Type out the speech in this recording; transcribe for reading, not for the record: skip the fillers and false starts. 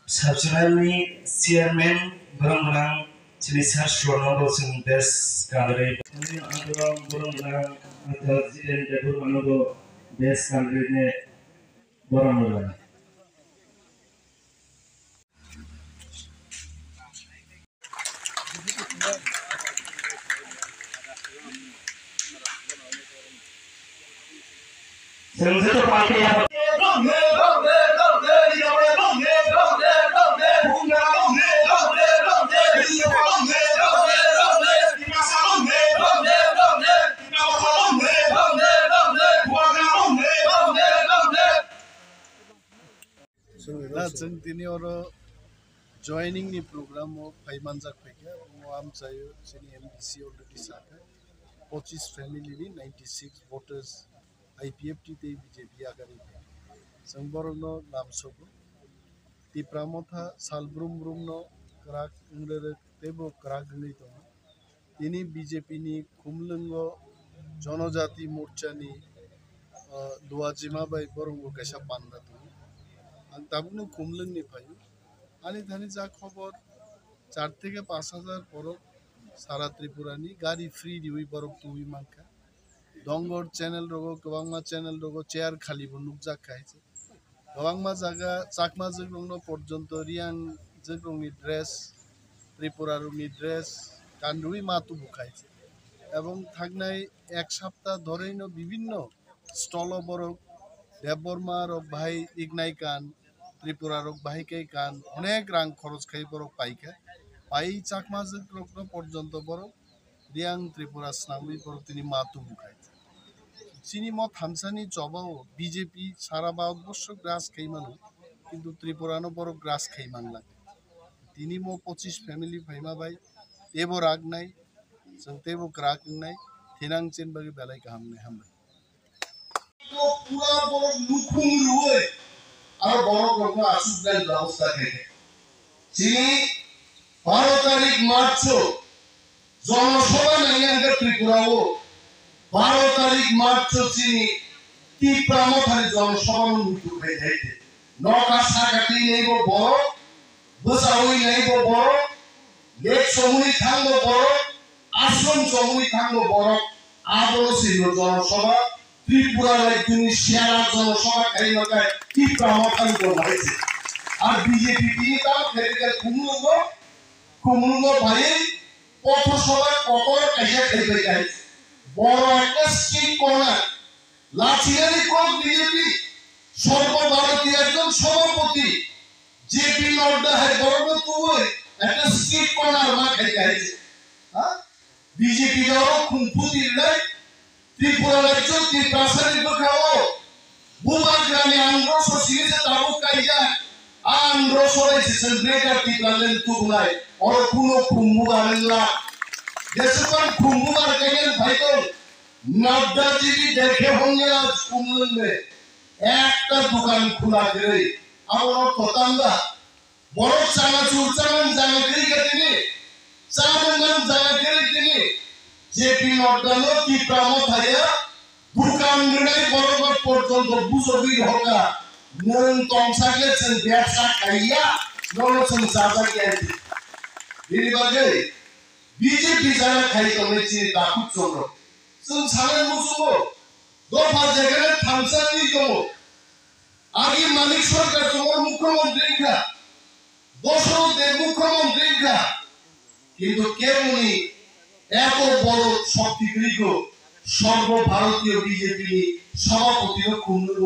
Charilamni chairman Barang Chini Sarsuano Bosun Best Gallery. Andro Barang atau Jiren Debu Manogo Best Gallery ne Barang. Sebenarnya pakai apa? जों दिनै आरो joining नि programme फाइमान जाफैया आमचायो जोंनि MDC already साखा 25 family नि 96 voters IPFT ते BJP आगारि जों बरनो लामसोखो टिप्रा मथा सालब्रुम ब्रुमनो क्राक इंगरे तेबो क्राक गनै दं दिनै बीजेपी नि खुमलंगो जनजाति मोर्चा नि दुआजिमा बाय बरंगो कैसा पान्दा दं आं दाबुनो खुमलंनि फायो आनि धानि जा खबर 4 থেকে 5000 बरक सारा त्रिपुरानि गाड़ी फ्री दिउई बरक तुई मानखा दंगर चैनल रगो गबांमा चैनल रगो चेयर खाली बनुक जाखायसे गबांमा जागा चाकमा जगनो पर्यन्त रियां जगनि ड्रेस त्रिपुरा रुनि ड्रेस कान्डुई मातु बुखायसे এবং থাকনাই এক সপ্তাহ ধরেইনো বিভিন্ন স্টল বরক দেববর্মা রক ভাই ইগনাই কান त्रिपुरा रक भाई के कान अनेक रां खरच खाई बरक पाइका पाई चाकमा जगनो पर्यन्त बरक रियां त्रिपुरा स्नामी बरक तिनि मातु बुखाय चिनी म थामसानी जबाओ बीजेपी सारा भारतवर्ष ग्रास खाइमानो किन्तु त्रिपुरानो बरक ग्रास खाइमानला तिनी म 25 फैमिली फाइमा भाई तेबो रागनाय जों तेबो क्राकनाय थिनां चेन बागे बेलाय गाहामनाय हामबाय तो पूरा बरक नुखुंग रुय আর বড় বড় আসুদের ব্যবস্থা থেকে চিনি 12 তারিখ মার্চ জনসভা নাই আমাদের ত্রিপুরাও 12 তারিখ মার্চ চিনি টিপ্রা মথানি জনসভা মুক্ত হয়ে যাইতে নকা সাকাটি নেইব বড় বসাউই নেইব বড় লেক সমুনি থাঙ্গো বড় আশ্রম সমুনি থাঙ্গো বড় আদর ছিল জনসভা त्रिपुरा रायजोनि सेरा जनसभा खाइमाखाय टिप्रा मथानि गनायसे আর বিজেপি তিনি তার ফেরিকে কুমুঙ্গো ভাই পথসভা কতর কাইয়া খাইবে গাই বড় একটা স্ট্রিট কর্নার লাচিরানি কোন বিজেপি সর্বভারতীয় একজন সভাপতি জেপি নড্ডা হয় বড় তুই একটা স্ট্রিট কর্নার মা খাই গাইছে হ্যাঁ বিজেপি যাও খুনফুতি নাই त्रिपुरा राज्य त्रिप्रासानि बखाओ बुमा ग्रामे आंध्र ससिसे ताबु काइजा आंध्र सरायसे सेंट्रेटा टिप्रालेन तुगलाय और कुनो खुमबु गानला जेसेबां खुमबु गारगायन भाइको नड्डा जीबी देखे होंगे आज कुमलंगे একটা দোকান খোলা করে আমার কথান্দা বড় চানা চুরচান জানা করি গতিনি চামঙ্গন জানা করি তিনি जेपी नड्डानो टिप्रा मथाया दुकान गनाय बरबर पर्यन्त बुजबि होगा नों तंसागे जों व्यवसा खाइया नों जों जाजा गैयादि बिनि बागै बीजेपी जाना खाइखौनो चिनि दाखु चंद्र जों सानै मुसुबो दफा जेगाने थामसानि दङ आगि मानिक सरकार दङ मुख्यमंत्रीखा दशरो दे मुख्यमंत्रीखा किन्तु केमनि এত বড় শক্তিগৃহ সর্বভারতীয় বিজেপি সভাপতি খুলল